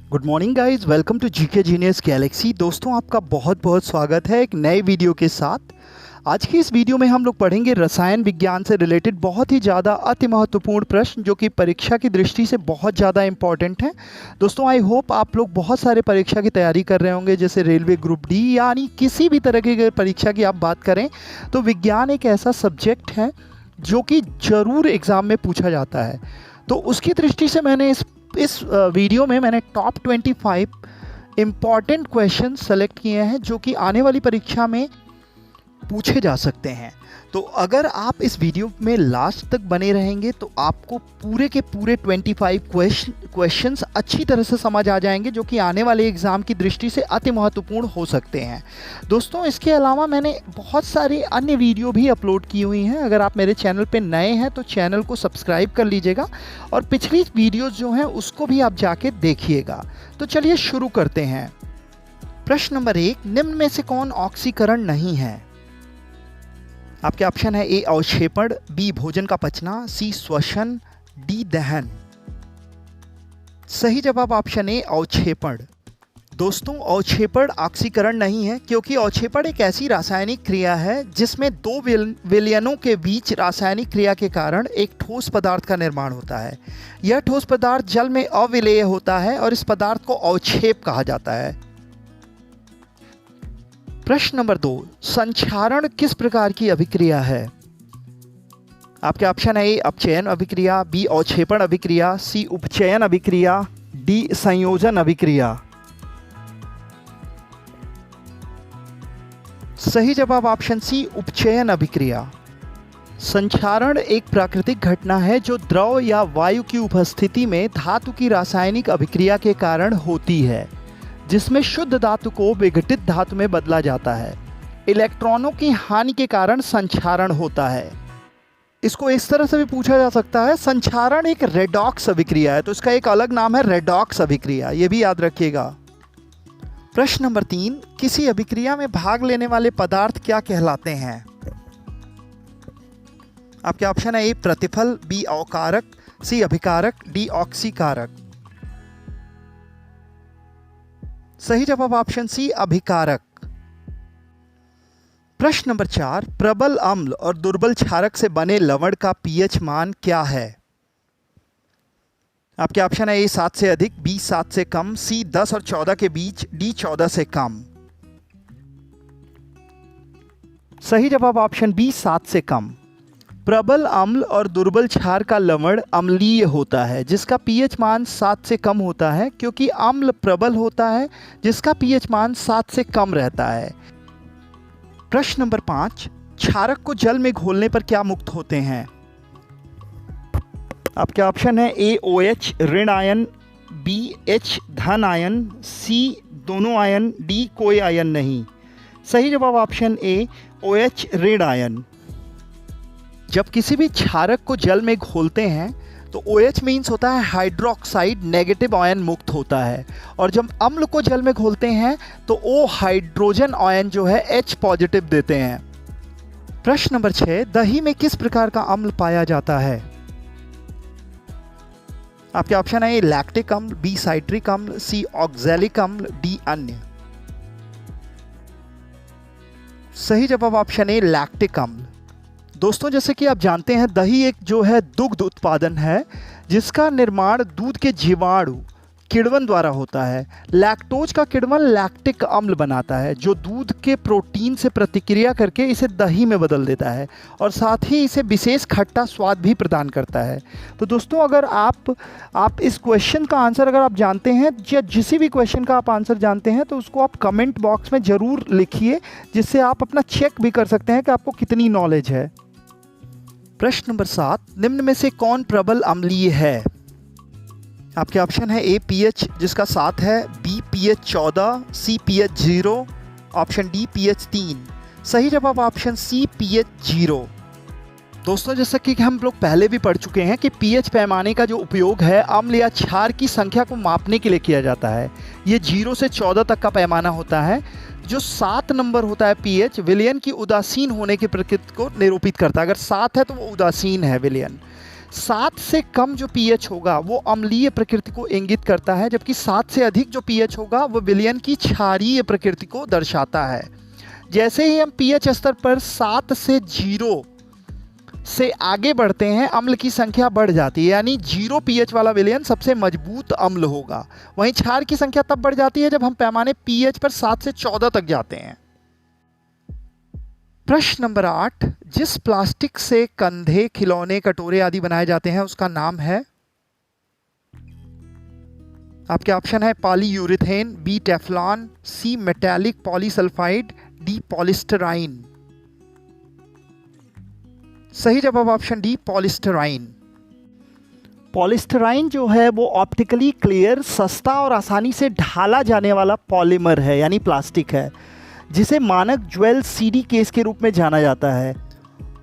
Good morning guys, welcome to GK genius galaxy. दोस्तों, आपका बहुत बहुत स्वागत है एक नए वीडियो के साथ। आज की इस वीडियो में हम लोग पढ़ेंगे रसायन विज्ञान से रिलेटेड बहुत ही ज़्यादा अति महत्वपूर्ण प्रश्न जो कि परीक्षा की दृष्टि से बहुत ज़्यादा इंपॉर्टेंट हैं। दोस्तों, आई होप आप लोग बहुत सारे परीक्षा की तैयारी कर रहे होंगे, जैसे रेलवे ग्रुप डी यानी किसी भी तरह की परीक्षा की आप बात करें तो विज्ञान एक ऐसा सब्जेक्ट है जो कि ज़रूर एग्ज़ाम में पूछा जाता है। तो उसकी दृष्टि से मैंने इस वीडियो में मैंने टॉप 25 इम्पॉर्टेंट क्वेश्चन सेलेक्ट किए हैं जो कि आने वाली परीक्षा में पूछे जा सकते हैं। तो अगर आप इस वीडियो में लास्ट तक बने रहेंगे तो आपको पूरे के पूरे 25 क्वेश्चंस अच्छी तरह से समझ आ जाएंगे जो कि आने वाले एग्ज़ाम की दृष्टि से अति महत्वपूर्ण हो सकते हैं। दोस्तों, इसके अलावा मैंने बहुत सारी अन्य वीडियो भी अपलोड की हुई हैं। अगर आप मेरे चैनल पे नए हैं तो चैनल को सब्सक्राइब कर लीजिएगा और पिछली वीडियोज़ जो हैं उसको भी आप जाके देखिएगा। तो चलिए शुरू करते हैं। प्रश्न नंबर 1, निम्न में से कौन ऑक्सीकरण नहीं है? आपके ऑप्शन है ए अवक्षेपण, बी भोजन का पचना, सी श्वसन, डी दहन। सही जवाब ऑप्शन ए अवक्षेपण। दोस्तों, अवक्षेपण ऑक्सीकरण नहीं है क्योंकि अवक्षेपण एक ऐसी रासायनिक क्रिया है जिसमें दो विलयनों के बीच रासायनिक क्रिया के कारण एक ठोस पदार्थ का निर्माण होता है। यह ठोस पदार्थ जल में अविलेय होता है और इस पदार्थ को अवक्षेप कहा जाता है। प्रश्न नंबर 2, संक्षारण किस प्रकार की अभिक्रिया है? आपके ऑप्शन है ए अपचयन अभिक्रिया, बी अवक्षेपण अभिक्रिया, सी उपचयन अभिक्रिया, डी संयोजन अभिक्रिया। सही जवाब ऑप्शन सी उपचयन अभिक्रिया। संक्षारण एक प्राकृतिक घटना है जो द्रव या वायु की उपस्थिति में धातु की रासायनिक अभिक्रिया के कारण होती है, जिसमें शुद्ध धातु को विघटित धातु में बदला जाता है। इलेक्ट्रॉनों की हानि के कारण संक्षारण होता है। इसको इस तरह से भी पूछा जा सकता है, संक्षारण एक रेडॉक्स अभिक्रिया है, तो इसका एक अलग नाम है रेडॉक्स अभिक्रिया, ये भी याद रखिएगा। प्रश्न नंबर 3, किसी अभिक्रिया में भाग लेने वाले पदार्थ क्या कहलाते हैं? आपके ऑप्शन है ए प्रतिफल, बी अवकारक, सी अभिकारक, डी ऑक्सीकारक। सही जवाब ऑप्शन सी अभिकारक। प्रश्न नंबर 4, प्रबल अम्ल और दुर्बल क्षारक से बने लवण का पीएच मान क्या है? आपके ऑप्शन है ए 7 से अधिक, बी 7 से कम, सी 10 और 14 के बीच, डी 14 से कम। सही जवाब ऑप्शन बी 7 से कम। प्रबल अम्ल और दुर्बल क्षार का लवण अम्लीय होता है जिसका पीएच मान 7 से कम होता है, क्योंकि अम्ल प्रबल होता है जिसका पीएच मान 7 से कम रहता है। प्रश्न नंबर 5, क्षारक को जल में घोलने पर क्या मुक्त होते हैं? आपके ऑप्शन है ए OH ऋण आयन, बी H धन आयन, सी दोनों आयन, डी कोई आयन नहीं। सही जवाब ऑप्शन ए OH ऋण आयन। जब किसी भी क्षारक को जल में घोलते हैं तो OH मीन्स होता है हाइड्रोक्साइड, नेगेटिव आयन मुक्त होता है, और जब अम्ल को जल में घोलते हैं तो O हाइड्रोजन आयन जो है H पॉजिटिव देते हैं। प्रश्न नंबर 6, दही में किस प्रकार का अम्ल पाया जाता है? आपके ऑप्शन है ए लैक्टिक अम्ल, बी साइट्रिक अम्ल, सी ऑक्सैलिक अम्ल, डी अन्य। सही जवाब ऑप्शन ए लैक्टिक अम्ल। दोस्तों, जैसे कि आप जानते हैं दही एक जो है दुग्ध उत्पादन है जिसका निर्माण दूध के जीवाणु किण्वन द्वारा होता है। लैक्टोज का किण्वन लैक्टिक अम्ल बनाता है जो दूध के प्रोटीन से प्रतिक्रिया करके इसे दही में बदल देता है और साथ ही इसे विशेष खट्टा स्वाद भी प्रदान करता है। तो दोस्तों, अगर आप इस क्वेश्चन का आंसर अगर आप जानते हैं या जिस भी क्वेश्चन का आप आंसर जानते हैं तो उसको आप कमेंट बॉक्स में ज़रूर लिखिए, जिससे आप अपना चेक भी कर सकते हैं कि आपको कितनी नॉलेज है। प्रश्न नंबर 7, निम्न में से कौन प्रबल अम्लीय है? आपके ऑप्शन है ए पीएच जिसका 7 है, बी पीएच 14, सी पीएच 0, ऑप्शन डी पीएच 3। सही जवाब ऑप्शन सी पीएच 0। दोस्तों, जैसा कि हम लोग पहले भी पढ़ चुके हैं कि पीएच पैमाने का जो उपयोग है अम्ल या क्षार की संख्या को मापने के लिए किया जाता है। ये 0 से 14 तक का पैमाना होता है। जो 7 नंबर होता है पीएच, विलयन की उदासीन होने की प्रकृति को निरूपित करता है। अगर 7 है तो वो उदासीन है विलयन। 7 से कम जो पीएच होगा वो अम्लीय प्रकृति को इंगित करता है, जबकि 7 से अधिक जो पीएच होगा वो विलयन की क्षारीय प्रकृति को दर्शाता है। जैसे ही हम पीएच स्तर पर 7 से 0 से आगे बढ़ते हैं, अम्ल की संख्या बढ़ जाती है, यानी 0 पीएच वाला विलयन सबसे मजबूत अम्ल होगा। वहीं क्षार की संख्या तब बढ़ जाती है जब हम पैमाने पीएच पर 7 से 14 तक जाते हैं। प्रश्न नंबर 8, जिस प्लास्टिक से कंधे, खिलौने, कटोरे आदि बनाए जाते हैं उसका नाम है? आपके ऑप्शन है पॉलीयूरेथेन, बी टेफ्लॉन, सी मेटालिक पॉलीसल्फाइड, डी पॉलिस्टराइन। सही जवाब ऑप्शन डी पॉलिस्टराइन। पॉलिस्टराइन जो है वो ऑप्टिकली क्लियर, सस्ता और आसानी से ढाला जाने वाला पॉलीमर है, यानी प्लास्टिक है, जिसे मानक ज्वेल सीडी केस के रूप में जाना जाता है।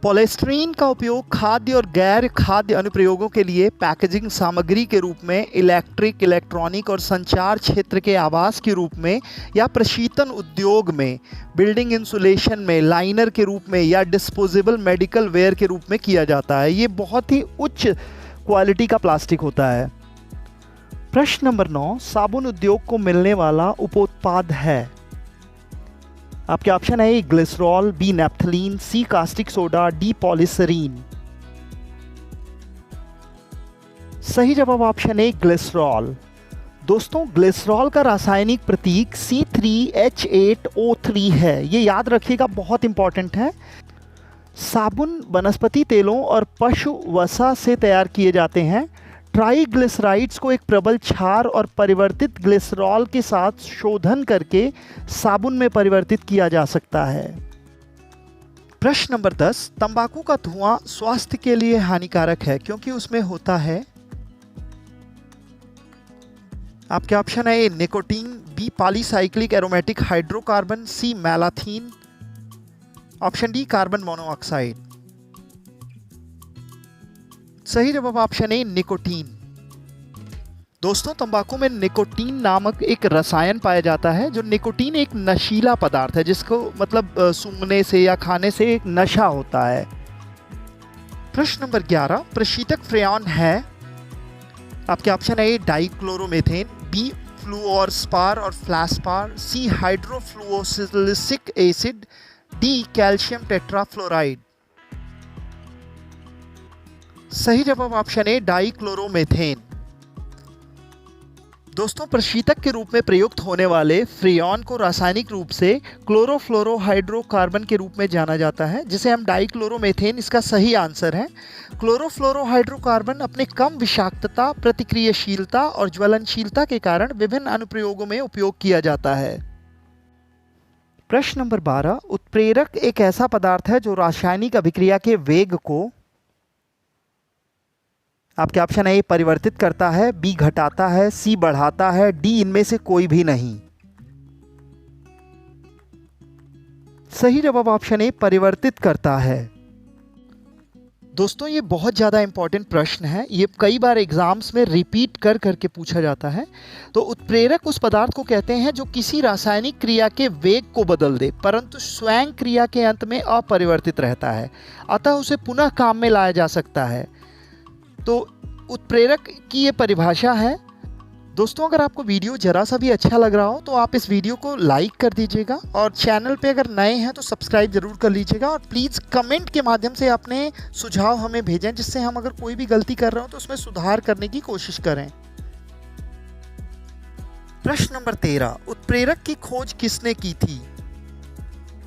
पॉलिस्टरीन का उपयोग खाद्य और गैर खाद्य अनुप्रयोगों के लिए पैकेजिंग सामग्री के रूप में, इलेक्ट्रिक, इलेक्ट्रॉनिक और संचार क्षेत्र के आवास के रूप में या प्रशीतन उद्योग में, बिल्डिंग इंसुलेशन में लाइनर के रूप में या डिस्पोजेबल मेडिकल वेयर के रूप में किया जाता है। ये बहुत ही उच्च क्वालिटी का प्लास्टिक होता है। प्रश्न नंबर 9, साबुन उद्योग को मिलने वाला उपोत्पाद है? आपके ऑप्शन है ग्लिसरॉल, बी नैप्थलीन, सी कास्टिक सोडा, डी पॉलीसरीन। सही जवाब ऑप्शन है ग्लिसरॉल। दोस्तों, ग्लिसरॉल का रासायनिक प्रतीक C3H8O3 है। ये याद रखिएगा, बहुत इंपॉर्टेंट है। साबुन वनस्पति तेलों और पशु वसा से तैयार किए जाते हैं। ट्राइग्लिसराइड्स को एक प्रबल क्षार और परिवर्तित ग्लिसरॉल के साथ शोधन करके साबुन में परिवर्तित किया जा सकता है। प्रश्न नंबर 10, तंबाकू का धुआं स्वास्थ्य के लिए हानिकारक है क्योंकि उसमें होता है? आपके ऑप्शन है A nicotine, B polycyclic aromatic hydrocarbon, C malathion, option D carbon monoxide. सही जवाब ऑप्शन ए निकोटीन। दोस्तों, तंबाकू में निकोटीन नामक एक रसायन पाया जाता है। जो निकोटीन एक नशीला पदार्थ है, जिसको मतलब सूंघने से या खाने से एक नशा होता है। प्रश्न नंबर 11, प्रशीतक फ्रेयॉन है? आपके ऑप्शन है ए डाइक्लोरोमेथेन, बी फ्लूओरस्पार और फ्लास्पार, सी हाइड्रोफ्लुओसिलिक एसिड, डी कैल्शियम टेट्राफ्लोराइड। सही जवाब ऑप्शन ए डाइक्लोरोमेथेन। दोस्तों, प्रशीतक के रूप में प्रयुक्त होने वाले फ्रेयॉन को रासायनिक रूप से क्लोरोफ्लोरोहाइड्रोकार्बन के रूप में जाना जाता है, जिसे हम डाइक्लोरोमेथेन इसका सही आंसर है। क्लोरोफ्लोरोहाइड्रोकार्बन अपने कम विषाक्तता, प्रतिक्रियाशीलता और ज्वलनशीलता के कारण विभिन्न अनुप्रयोगों में उपयोग किया जाता है। प्रश्न नंबर 12, उत्प्रेरक एक ऐसा पदार्थ है जो रासायनिक अभिक्रिया के वेग को? आपके ऑप्शन है ए परिवर्तित करता है, बी घटाता है, सी बढ़ाता है, डी इनमें से कोई भी नहीं। सही जवाब ऑप्शन ए परिवर्तित करता है। दोस्तों, ये बहुत ज़्यादा इंपॉर्टेंट प्रश्न है। ये कई बार एग्जाम्स में रिपीट कर करके पूछा जाता है। तो उत्प्रेरक उस पदार्थ को कहते हैं जो किसी रासायनिक क्रिया के वेग को बदल दे, परंतु स्वयं क्रिया के अंत में अपरिवर्तित रहता है, अतः उसे पुनः काम में लाया जा सकता है। तो उत्प्रेरक की ये परिभाषा है। दोस्तों, अगर आपको वीडियो जरा सा भी अच्छा लग रहा हो तो आप इस वीडियो को लाइक कर दीजिएगा, और चैनल पे अगर नए हैं तो सब्सक्राइब जरूर कर लीजिएगा, और प्लीज़ कमेंट के माध्यम से अपने सुझाव हमें भेजें, जिससे हम अगर कोई भी गलती कर रहे हो तो उसमें सुधार करने की कोशिश करें। प्रश्न नंबर 13, उत्प्रेरक की खोज किसने की थी?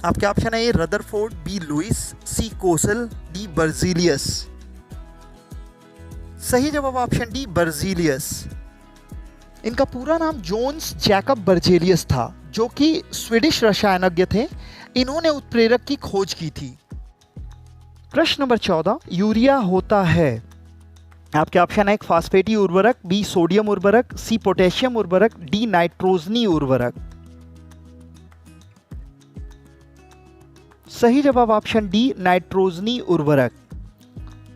आपके ऑप्शन है ए रदरफोर्ड, बी लुइस, सी कोसल, डी बर्जीलियस। सही जवाब ऑप्शन डी बर्जीलियस। इनका पूरा नाम जोन्स जैकब बर्जेलियस था, जो कि स्वीडिश रसायनज्ञ थे। इन्होंने उत्प्रेरक की खोज की थी। प्रश्न नंबर 14, यूरिया होता है? आपके ऑप्शन है एक फास्फेटी उर्वरक, बी सोडियम उर्वरक, सी पोटेशियम उर्वरक, डी नाइट्रोजनी उर्वरक। सही जवाब ऑप्शन डी नाइट्रोजनी उर्वरक।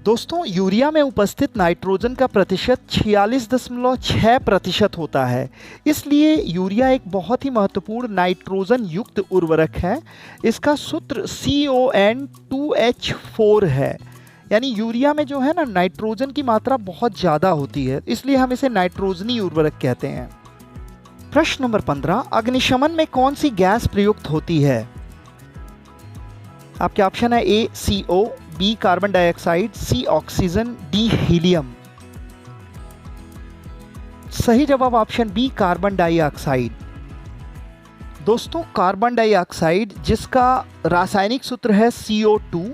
दोस्तों, यूरिया में उपस्थित नाइट्रोजन का प्रतिशत 46.6% होता है, इसलिए यूरिया एक बहुत ही महत्वपूर्ण नाइट्रोजन युक्त उर्वरक है। इसका सूत्र CON2H4 है। यानी यूरिया में जो है ना नाइट्रोजन की मात्रा बहुत ज़्यादा होती है, इसलिए हम इसे नाइट्रोजनी उर्वरक कहते हैं। प्रश्न नंबर 15, अग्निशमन में कौन सी गैस प्रयुक्त होती है? आपके ऑप्शन है ए CO, बी कार्बन डाइऑक्साइड, सी ऑक्सीजन, डी हीलियम। सही जवाब ऑप्शन बी कार्बन डाइऑक्साइड। दोस्तों कार्बन डाइऑक्साइड जिसका रासायनिक सूत्र है CO2,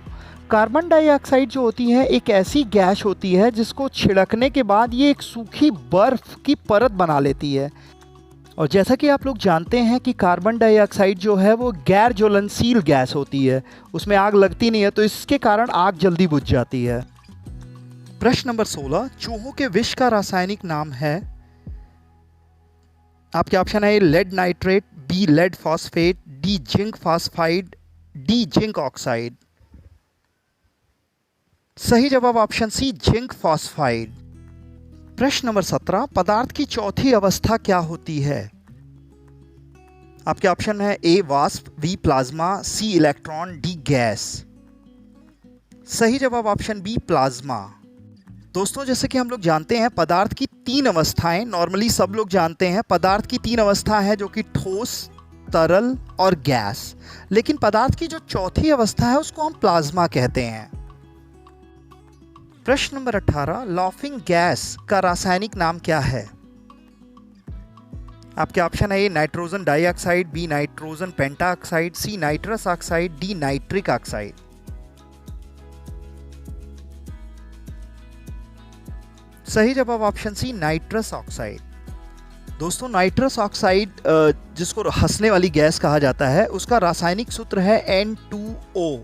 कार्बन डाइऑक्साइड जो होती है एक ऐसी गैस होती है जिसको छिड़कने के बाद ये एक सूखी बर्फ की परत बना लेती है। और जैसा कि आप लोग जानते हैं कि कार्बन डाइऑक्साइड जो है वो गैर ज्वलनशील गैस होती है, उसमें आग लगती नहीं है, तो इसके कारण आग जल्दी बुझ जाती है। प्रश्न नंबर 16, चूहों के विष का रासायनिक नाम है? आपके ऑप्शन है lead nitrate, B lead phosphate, D zinc phosphide, D zinc oxide. सही जवाब ऑप्शन सी जिंक फॉस्फाइड। प्रश्न नंबर 17, पदार्थ की चौथी अवस्था क्या होती है? आपके ऑप्शन है ए वाष्प, बी प्लाज्मा, सी इलेक्ट्रॉन, डी गैस। सही जवाब ऑप्शन बी प्लाज्मा। दोस्तों जैसे कि हम लोग जानते हैं पदार्थ की 3 अवस्थाएं, नॉर्मली सब लोग जानते हैं पदार्थ की 3 अवस्था है जो कि ठोस, तरल और गैस। लेकिन पदार्थ की जो चौथी अवस्था है उसको हम प्लाज्मा कहते हैं। प्रश्न नंबर 18, लाफिंग गैस का रासायनिक नाम क्या है? आपके ऑप्शन है A nitrogen dioxide, B nitrogen pentoxide, C nitrous oxide, D nitric oxide. सही जवाब ऑप्शन सी नाइट्रस ऑक्साइड। दोस्तों नाइट्रस ऑक्साइड जिसको हंसने वाली गैस कहा जाता है उसका रासायनिक सूत्र है N2O।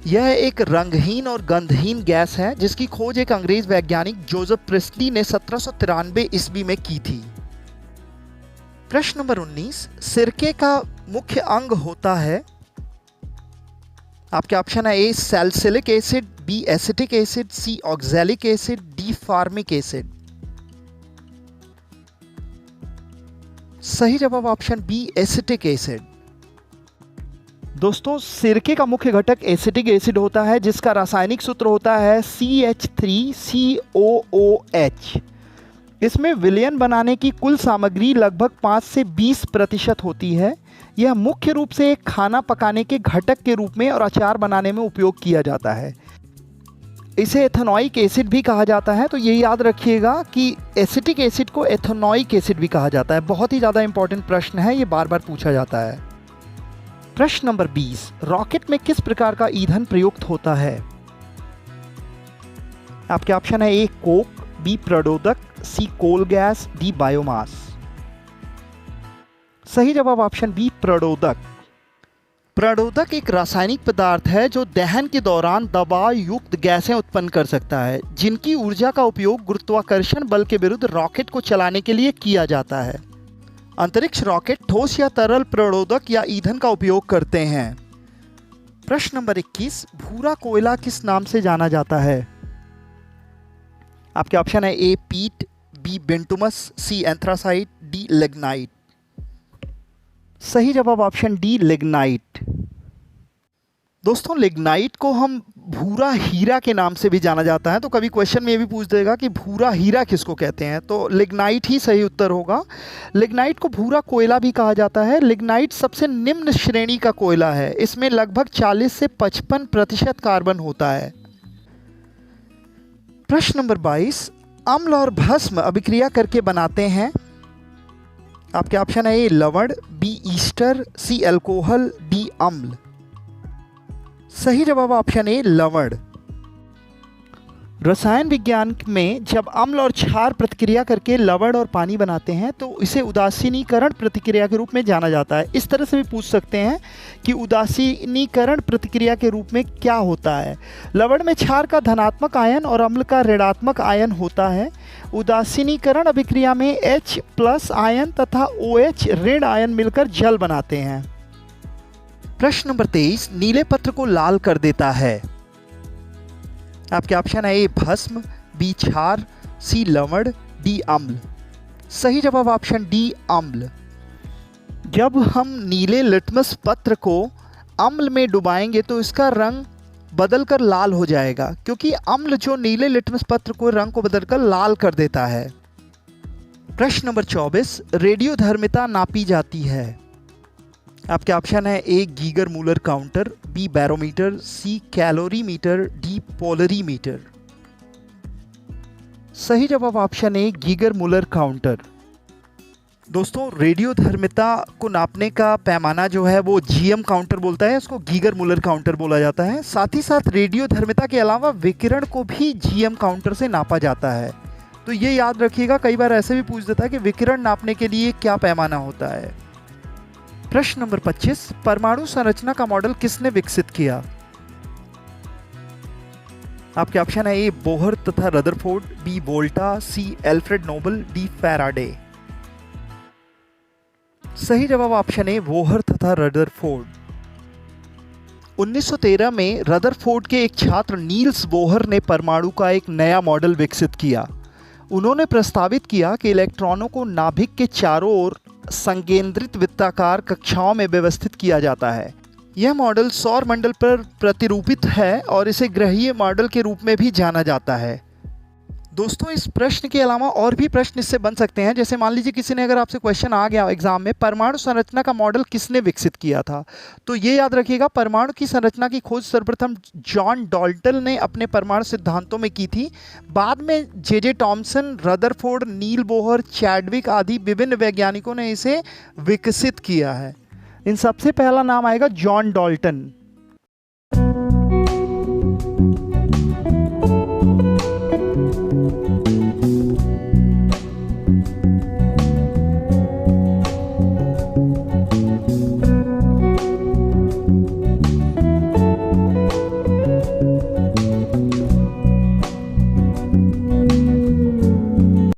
यह एक रंगहीन और गंधहीन गैस है जिसकी खोज एक अंग्रेज वैज्ञानिक जोसेफ प्रिस्टली ने 1793 ईस्वी में की थी। प्रश्न नंबर 19, सिरके का मुख्य अंग होता है? आपके ऑप्शन है A salicylic acid, B acetic acid, C oxalic acid, D formic acid. सही जवाब ऑप्शन बी एसिटिक एसिड। दोस्तों सिरके का मुख्य घटक एसिटिक एसिड होता है जिसका रासायनिक सूत्र होता है CH3COOH। इसमें विलयन बनाने की कुल सामग्री लगभग 5 से 20% होती है। यह मुख्य रूप से एक खाना पकाने के घटक के रूप में और अचार बनाने में उपयोग किया जाता है। इसे एथेनॉइक एसिड भी कहा जाता है, तो ये याद रखिएगा कि एसिटिक एसिड को एथेनॉइक एसिड भी कहा जाता है। बहुत ही ज़्यादा इंपॉर्टेंट प्रश्न है, ये बार बार पूछा जाता है। प्रश्न नंबर 20, रॉकेट में किस प्रकार का ईंधन प्रयुक्त होता है? आपके ऑप्शन है ए कोक, बी प्रणोदक, सी कोल गैस, डी बायोमास। सही जवाब ऑप्शन बी प्रणोदक। प्रणोदक एक रासायनिक पदार्थ है जो दहन के दौरान दबाव युक्त गैसें उत्पन्न कर सकता है, जिनकी ऊर्जा का उपयोग गुरुत्वाकर्षण बल के विरुद्ध रॉकेट को चलाने के लिए किया जाता है। अंतरिक्ष रॉकेट ठोस या तरल प्रणोदक या ईंधन का उपयोग करते हैं। प्रश्न नंबर 21, भूरा कोयला किस नाम से जाना जाता है? आपके ऑप्शन है ए पीट, बी बेंटुमस, सी एंथ्रासाइट, डी लिग्नाइट। सही जवाब ऑप्शन डी लिग्नाइट। दोस्तों लिग्नाइट को हम भूरा हीरा के नाम से भी जाना जाता है, तो कभी क्वेश्चन में ये भी पूछ देगा कि भूरा हीरा किसको कहते हैं, तो लिग्नाइट ही सही उत्तर होगा। लिग्नाइट को भूरा कोयला भी कहा जाता है। लिग्नाइट सबसे निम्न श्रेणी का कोयला है, इसमें लगभग 40 से 55% कार्बन होता है। प्रश्न नंबर 22, अम्ल और भस्म अभिक्रिया करके बनाते हैं? आपके ऑप्शन है ए लवण, बी ईस्टर, सी अल्कोहल, डी अम्ल। सही जवाब ऑप्शन ए लवण। रसायन विज्ञान में जब अम्ल और क्षार प्रतिक्रिया करके लवण और पानी बनाते हैं तो इसे उदासीनीकरण प्रतिक्रिया के रूप में जाना जाता है। इस तरह से भी पूछ सकते हैं कि उदासीनीकरण प्रतिक्रिया के रूप में क्या होता है। लवण में क्षार का धनात्मक आयन और अम्ल का ऋणात्मक आयन होता है। उदासीनीकरण अभिक्रिया में H+ आयन तथा OH ऋण आयन मिलकर जल बनाते हैं। प्रश्न नंबर 23, नीले पत्र को लाल कर देता है? आपके ऑप्शन है ए भस्म, बी क्षार, सी लवण, डी अम्ल। सही जवाब ऑप्शन डी अम्ल। जब हम नीले लिटमस पत्र को अम्ल में डुबाएंगे तो इसका रंग बदलकर लाल हो जाएगा, क्योंकि अम्ल जो नीले लिटमस पत्र को रंग को बदलकर लाल कर देता है। प्रश्न नंबर 24, रेडियोधर्मिता नापी जाती है। आपके ऑप्शन है A Geiger Muller counter, B barometer, C calorimeter, D polarimeter. सही जवाब option A Geiger Muller counter. दोस्तों, रेडियोधर्मिता को नापने का पैमाना जो है वो जीएम काउंटर बोलता है, इसको गीगर मूलर काउंटर बोला जाता है। साथ ही साथ रेडियोधर्मिता के अलावा विकिरण को भी जीएम काउंटर से नापा जाता है। तो ये याद रखिएगा, कई बार ऐसे भी पूछ देता है कि विकिरण नापने के लिए क्या पैमाना होता है। प्रश्न नंबर 25, परमाणु संरचना का मॉडल किसने विकसित किया? आपके ऑप्शन है ए बोहर तथा रदरफोर्ड, बी वोल्टा, सी एल्फ्रेड नोबल, डी फैराडे। सही जवाब ऑप्शन ए बोहर तथा रदरफोर्ड। 1913 में रदरफोर्ड के एक छात्र नील्स बोहर ने परमाणु का एक नया मॉडल विकसित किया। उन्होंने प्रस्तावित किया कि इलेक्ट्रॉनों को नाभिक के चारों ओर संकेंद्रित वृत्ताकार कक्षाओं में व्यवस्थित किया जाता है। यह मॉडल सौर मंडल पर प्रतिरूपित है और इसे ग्रहीय मॉडल के रूप में भी जाना जाता है। दोस्तों, इस प्रश्न के अलावा और भी प्रश्न इससे बन सकते हैं। जैसे मान लीजिए किसी ने अगर आपसे क्वेश्चन आ गया एग्जाम में, परमाणु संरचना का मॉडल किसने विकसित किया था, तो ये याद रखिएगा, परमाणु की संरचना की खोज सर्वप्रथम जॉन डाल्टन ने अपने परमाणु सिद्धांतों में की थी। बाद में जे टॉमसन, रदरफोर्ड, नील बोहर, चैडविक आदि विभिन्न वैज्ञानिकों ने इसे विकसित किया है। इन सबसे पहला नाम आएगा जॉन डाल्टन।